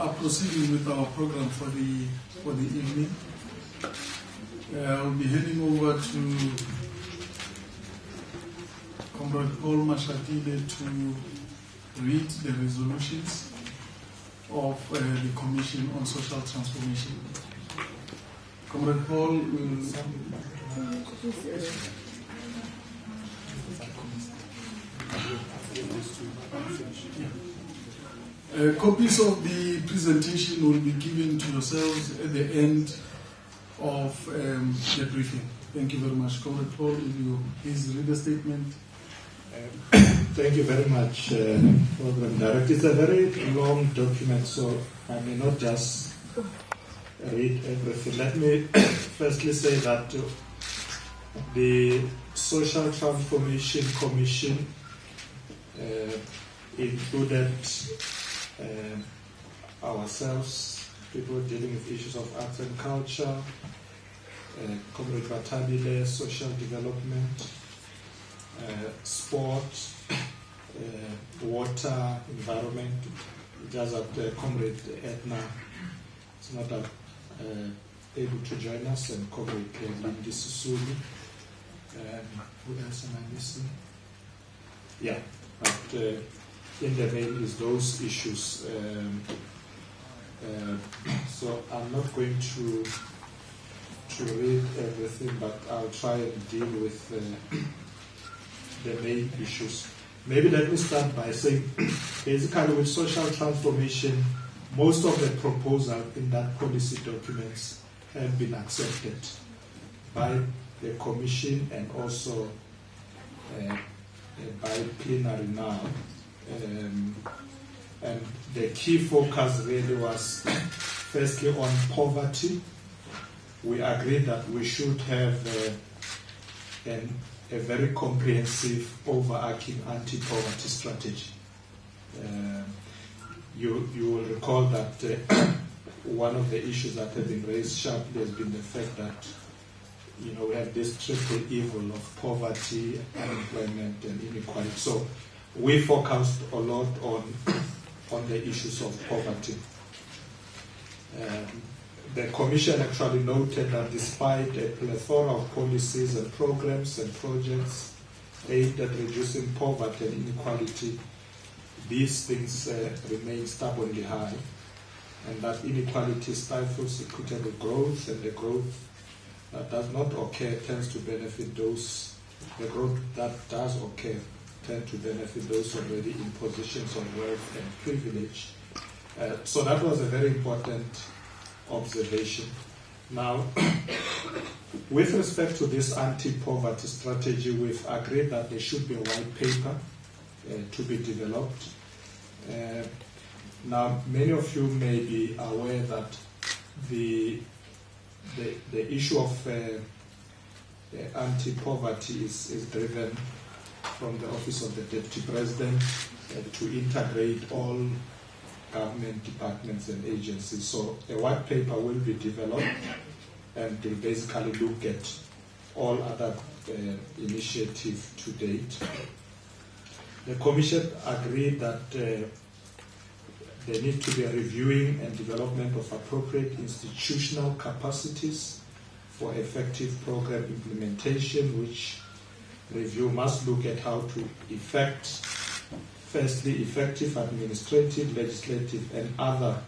are proceeding with our program for the evening. I'll be handing over to Comrade Paul Mashatile to read the resolutions of the Commission on Social Transformation. Comrade Paul will... Copies of the presentation will be given to yourselves at the end of the briefing. Thank you very much. Comrade Paul, if you please read the statement. Thank you very much, Program Director. It's a very long document, so I may not just read everything. Let me firstly say that the Social Transformation Commission included ourselves, people dealing with issues of arts and culture, Comrade Batabile, social development, sport, water, environment. Just that Comrade Edna is not able to join us, and Comrade Lindy Susuli. Who else am I missing? Yeah, but in the main is those issues. So I'm not going to read everything, but I'll try and deal with the main issues. Maybe let me start by saying, basically with social transformation, most of the proposals in that policy documents have been accepted by the Commission and also by plenary now. And the key focus really was firstly on poverty. We agreed that we should have a very comprehensive, overarching anti-poverty strategy. You will recall that one of the issues that have been raised sharply has been the fact that we have this triple evil of poverty, unemployment, and inequality. So we focused a lot on the issues of poverty. The Commission actually noted that despite a plethora of policies and programs and projects aimed at reducing poverty and inequality, these things remain stubbornly high, and that inequality stifles equitable growth, and the growth that does not occur tends to benefit those, the growth that does occur tend to benefit those already in positions of wealth and privilege. So that was a very important observation. Now, with respect to this anti-poverty strategy, we've agreed that there should be a white paper to be developed. Now, many of you may be aware that the issue of anti-poverty is driven from the Office of the Deputy President to integrate all government departments and agencies. So a white paper will be developed and will basically look at all other initiatives to date. The Commission agreed that there needs to be a reviewing and development of appropriate institutional capacities for effective program implementation, which review must look at how to effect, firstly, effective administrative, legislative, and other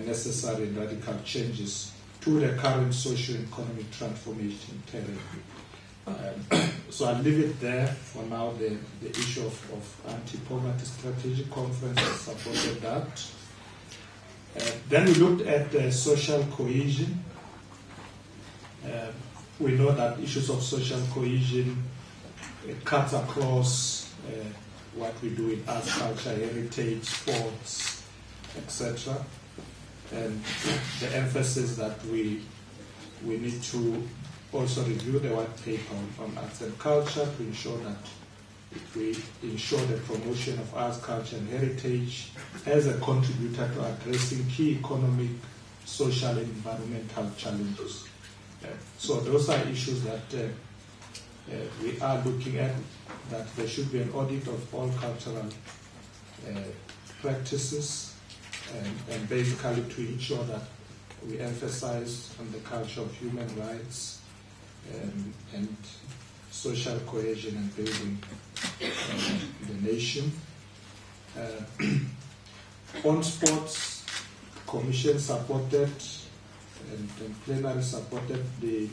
necessary and radical changes to the current socio-economic transformation terrain. So I'll leave it there for now. The issue of anti-poverty strategic conference supported that. Then we looked at social cohesion. We know that issues of social cohesion cuts across what we do in arts, culture, heritage, sports, etc. And the emphasis that we need to also review the white paper on arts and culture to ensure that we ensure the promotion of arts, culture, and heritage as a contributor to addressing key economic, social, and environmental challenges. So those are issues that we are looking at, that there should be an audit of all cultural practices and basically to ensure that we emphasize on the culture of human rights and social cohesion and building the nation. On sports, Commission supported and plenary supported the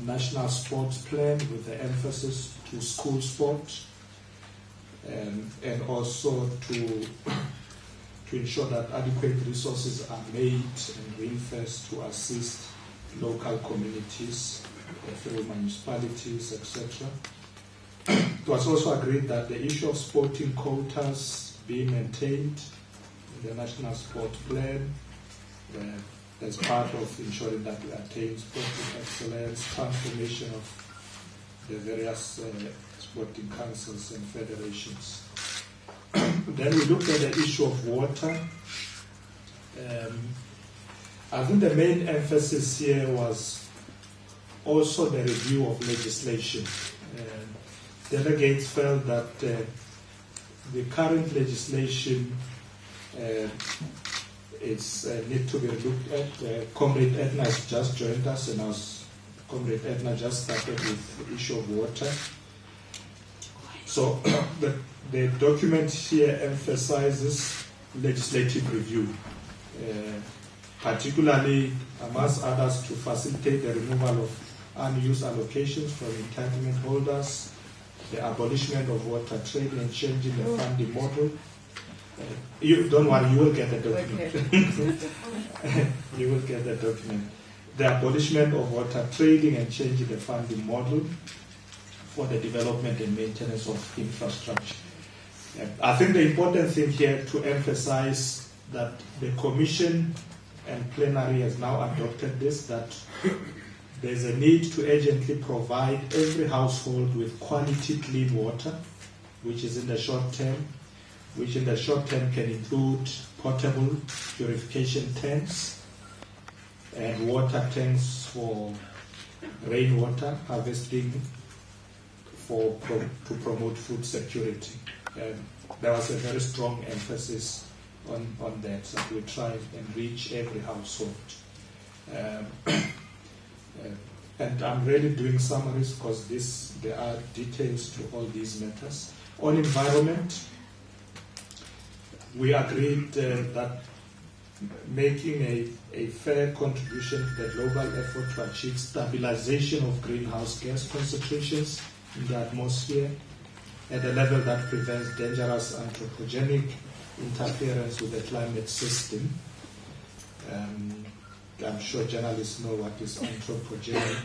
National Sports Plan with the emphasis to school sport and also to ensure that adequate resources are made and reinforced to assist local communities through municipalities, etc. It was also agreed that the issue of sporting quotas be maintained in the National Sport Plan as part of ensuring that we attain sporting excellence, transformation of the various sporting councils and federations. Then we looked at the issue of water. I think the main emphasis here was also the review of legislation. Delegates felt that the current legislation need to be looked at. Comrade Edna has just joined us, and Comrade Edna just started with the issue of water. So the document here emphasizes legislative review, particularly, amongst others, to facilitate the removal of unused allocations from entitlement holders, the abolishment of water trading and changing the funding model. You don't worry, you will get the document. You will get the document. The abolishment of water trading and changing the funding model for the development and maintenance of infrastructure. I think the important thing here to emphasize that the Commission and plenary has now adopted this, that there's a need to urgently provide every household with quality clean water, which is in the short term, which in the short term can include portable purification tanks and water tanks for rainwater harvesting to promote food security. There was a very strong emphasis on that we try and reach every household. And I'm really doing summaries because there are details to all these matters. On environment, we agreed that making a fair contribution to the global effort to achieve stabilization of greenhouse gas concentrations in the atmosphere at a level that prevents dangerous anthropogenic interference with the climate system. I'm sure journalists know what is anthropogenic.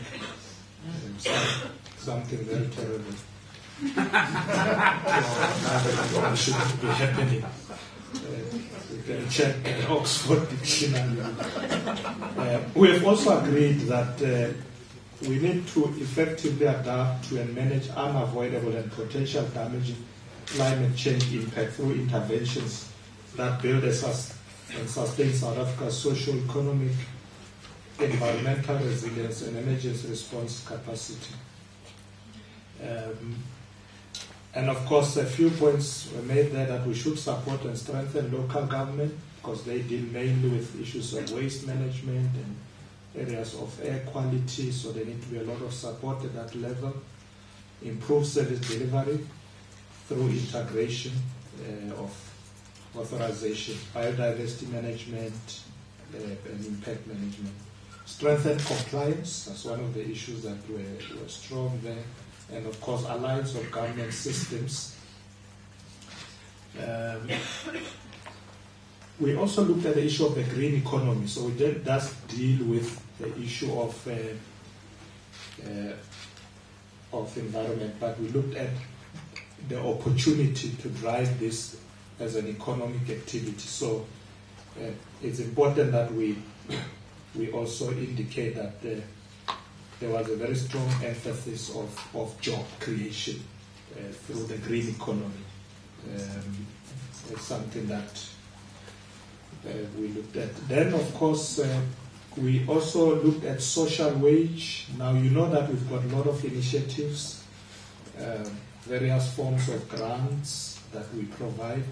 Something very terrible. It shouldn't be happening. You can check the Oxford Dictionary. We have also agreed that we need to effectively adapt to and manage unavoidable and potential damaging climate change impact through interventions that build and sustain South Africa's socio-economic, environmental resilience and emergency response capacity. And of course, a few points were made there that we should support and strengthen local government because they deal mainly with issues of waste management and areas of air quality, so there need to be a lot of support at that level. Improve service delivery through integration of authorization, biodiversity management, and impact management. Strengthen compliance, that's one of the issues that were strong there. And of course, alliance of government systems. We also looked at the issue of the green economy. So it does deal with the issue of environment, but we looked at the opportunity to drive this as an economic activity. So it's important that we also indicate that there was a very strong emphasis of job creation through the green economy. It's something that we looked at. Then, of course, we also looked at social wage. Now, you know that we've got a lot of initiatives, various forms of grants that we provide,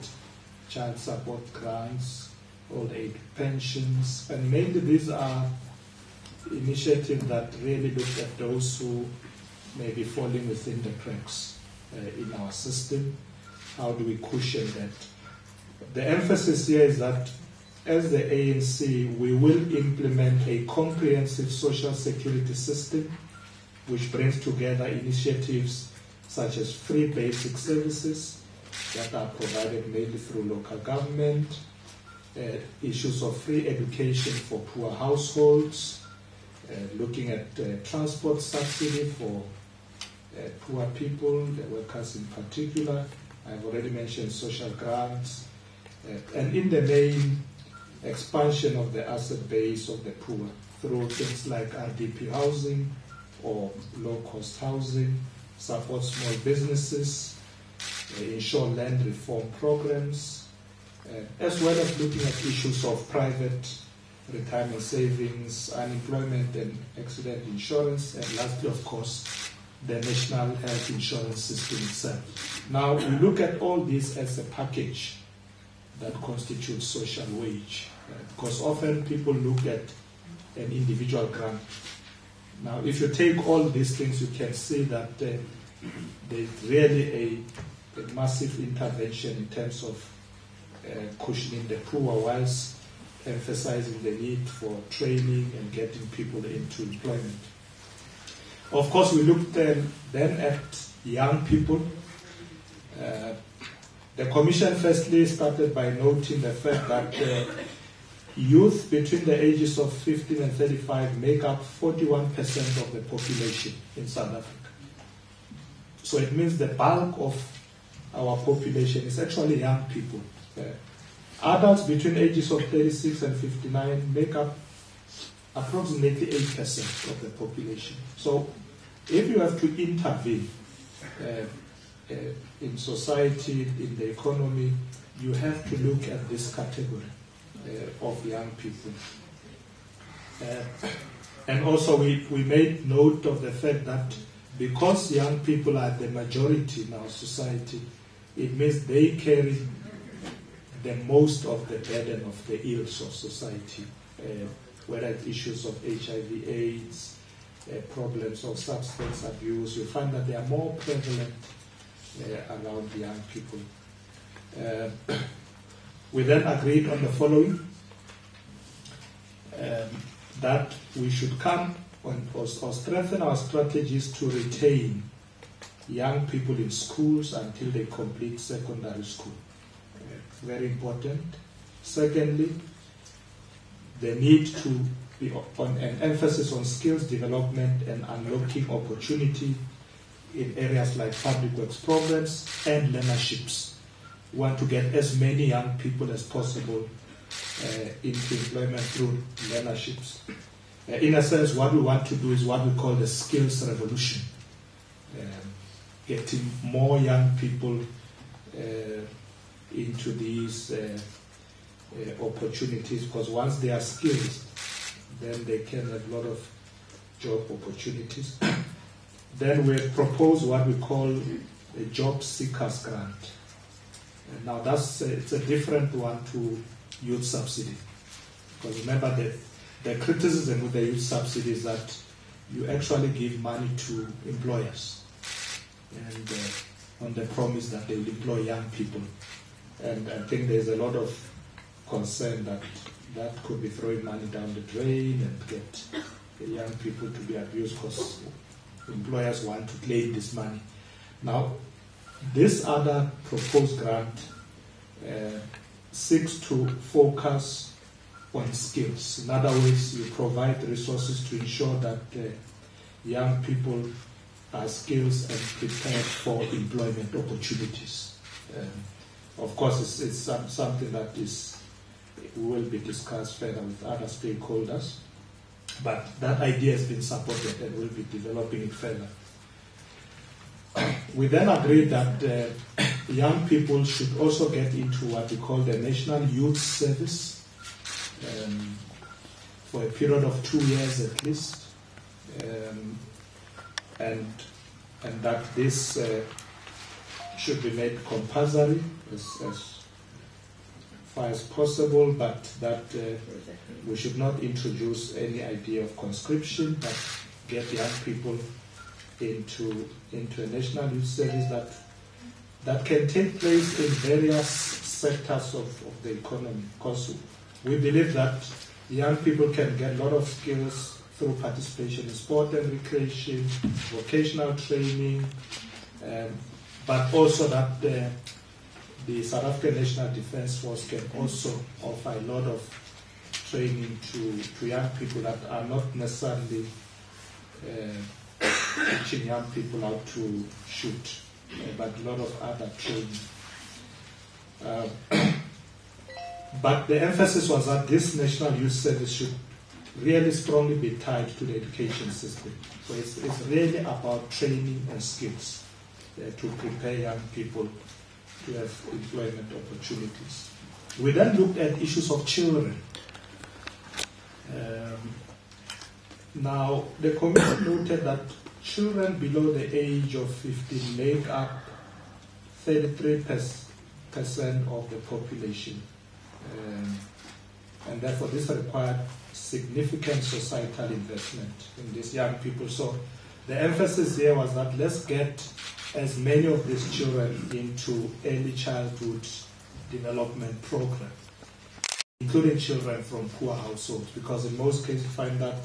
child support grants, old age pensions, and mainly these are initiatives that really look at those who may be falling within the cracks in our system. How do we cushion that? The emphasis here is that as the ANC, we will implement a comprehensive social security system which brings together initiatives such as free basic services that are provided mainly through local government, issues of free education for poor households, looking at transport subsidy for poor people, the workers in particular. I've already mentioned social grants, and in the main, expansion of the asset base of the poor through things like RDP housing or low-cost housing, support small businesses, ensure land reform programs, as well as looking at issues of private retirement savings, unemployment and accident insurance, and lastly, of course, the national health insurance system itself. Now, we look at all this as a package that constitutes social wage, because often people look at an individual grant. Now, if you take all these things, you can see that there's really a massive intervention in terms of cushioning the poor, whilst emphasizing the need for training and getting people into employment. Of course, we looked then at young people. The Commission firstly started by noting the fact that youth between the ages of 15 and 35 make up 41% of the population in South Africa. So it means the bulk of our population is actually young people. Adults between ages of 36 and 59 make up approximately 8% of the population. So if you have to intervene in society, in the economy, you have to look at this category of young people. And also we made note of the fact that because young people are the majority in our society, it means they carry the most of the burden of the ills of society, whether it's issues of HIV, AIDS, problems of substance abuse. You find that they are more prevalent around young people. We then agreed on the following, that we should come on or strengthen our strategies to retain young people in schools until they complete secondary school. Very important. Secondly, the need to be on an emphasis on skills development and unlocking opportunity in areas like public works programs and learnerships. We want to get as many young people as possible into employment through learnerships. In a sense, what we want to do is what we call the skills revolution. Getting more young people into these opportunities, because once they are skilled, then they can have a lot of job opportunities. Then we propose what we call a job seekers grant. And now it's a different one to youth subsidy. Because remember the criticism with the youth subsidy is that you actually give money to employers and on the promise that they will employ young people. And I think there's a lot of concern that could be throwing money down the drain and get the young people to be abused because employers want to claim this money. Now, this other proposed grant seeks to focus on skills. In other words, you provide resources to ensure that young people are skills and prepared for employment opportunities. Of course, it's something that will be discussed further with other stakeholders, but that idea has been supported and we'll be developing it further. We then agreed that young people should also get into what we call the National Youth Service for a period of 2 years at least, and that this should be made compulsory as far as possible, but that we should not introduce any idea of conscription, but get young people into a national youth service that can take place in various sectors of the economy. Because we believe that young people can get a lot of skills through participation in sport and recreation, vocational training, but also that the South African National Defence Force can also offer a lot of training to young people that are not necessarily teaching young people how to shoot, but a lot of other training. But the emphasis was that this National Youth Service should really strongly be tied to the education system. So it's really about training and skills to prepare young people to have employment opportunities. We then looked at issues of children. Now, the committee noted that children below the age of 15 make up 33% of the population. And therefore, this required significant societal investment in these young people. So the emphasis here was that let's get as many of these children into early childhood development program, including children from poor households, because in most cases you find that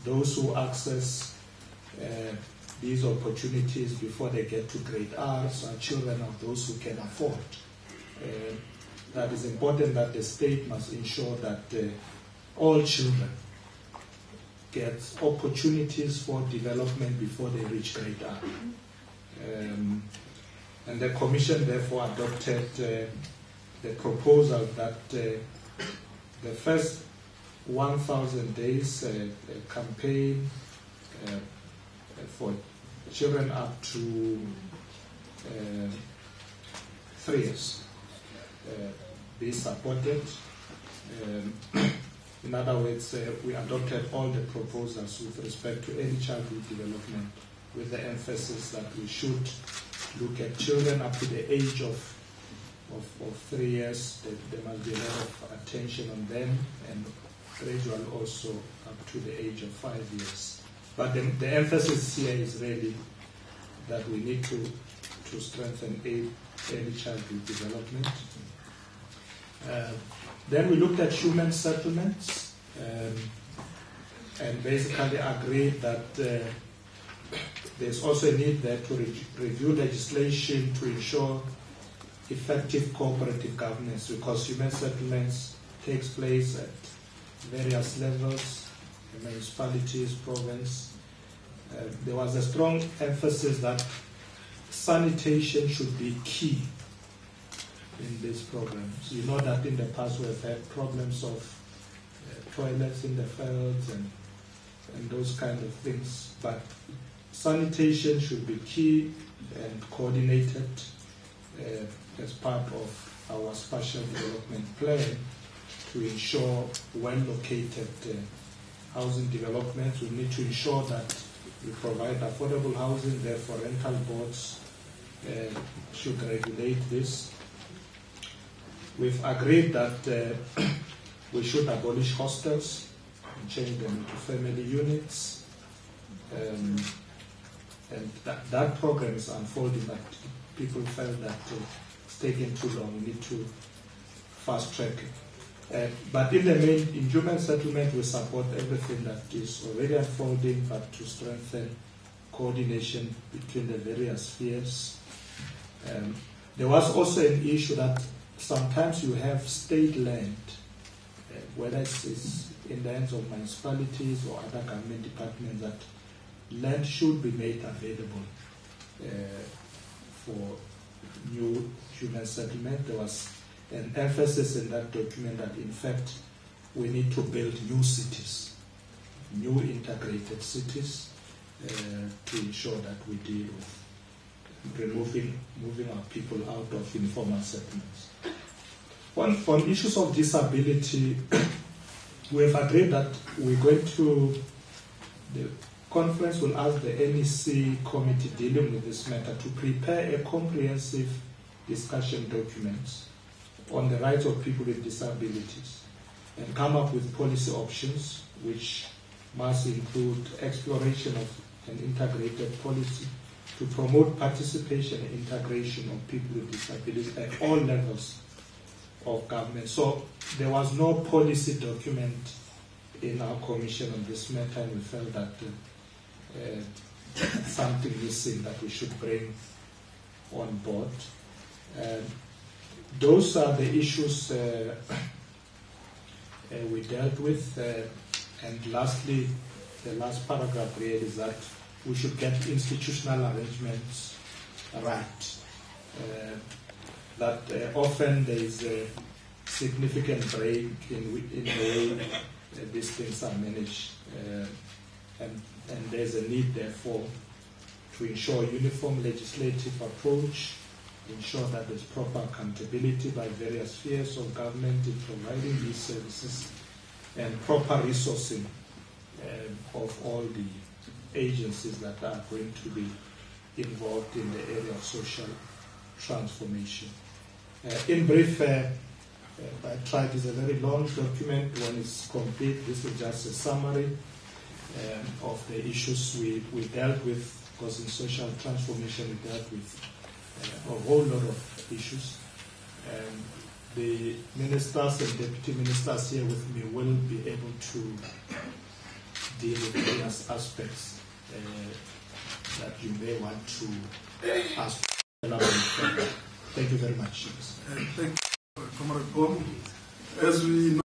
those who access these opportunities before they get to grade R's are children of those who can afford. That is important that the state must ensure that all children get opportunities for development before they reach grade R. And the Commission therefore adopted the proposal that the first 1,000 days campaign for children up to 3 years be supported. In other words, we adopted all the proposals with respect to early childhood development, with the emphasis that we should look at children up to the age of 3 years. There must be a lot of attention on them, and gradually also up to the age of 5 years. But the emphasis here is really that we need to strengthen early childhood development. Then we looked at human settlements and basically agreed that there's also a need there to review legislation to ensure effective cooperative governance, because human settlements takes place at various levels, municipalities, province. There was a strong emphasis that sanitation should be key in these programs. You know that in the past we've had problems of toilets in the fields and those kind of things, but sanitation should be key and coordinated as part of our spatial development plan to ensure well-located housing developments. We need to ensure that we provide affordable housing, therefore rental boards should regulate this. We've agreed that we should abolish hostels and change them into family units. And that program is unfolding, but people felt that it's taking too long. We need to fast track it. But in the main, in human settlement, we support everything that is already unfolding, but to strengthen coordination between the various spheres. There was also an issue that sometimes you have state land, whether it's in the hands of municipalities or other government departments, that land should be made available for new human settlement. There was an emphasis in that document that in fact we need to build new cities, new integrated cities, to ensure that we deal with moving our people out of informal settlements. On issues of disability, we have agreed that we're going to, the conference will ask the NEC committee dealing with this matter to prepare a comprehensive discussion document on the rights of people with disabilities and come up with policy options which must include exploration of an integrated policy to promote participation and integration of people with disabilities at all levels of government. So there was no policy document in our commission on this matter, and we felt that something missing that we should bring on board. Those are the issues we dealt with. And lastly, the last paragraph read is that we should get institutional arrangements right. That often there is a significant break in the way these things are managed, and there's a need, therefore, to ensure a uniform legislative approach, ensure that there's proper accountability by various spheres of government in providing these services, and proper resourcing of all the agencies that are going to be involved in the area of social transformation. In brief, I tried, it's a very long document. When it's complete, this is just a summary of the issues we dealt with, because in social transformation we dealt with a whole lot of issues. The ministers and deputy ministers here with me will be able to deal with various aspects that you may want to ask. Thank you very much. Thank you, Comrade Bom. As we know,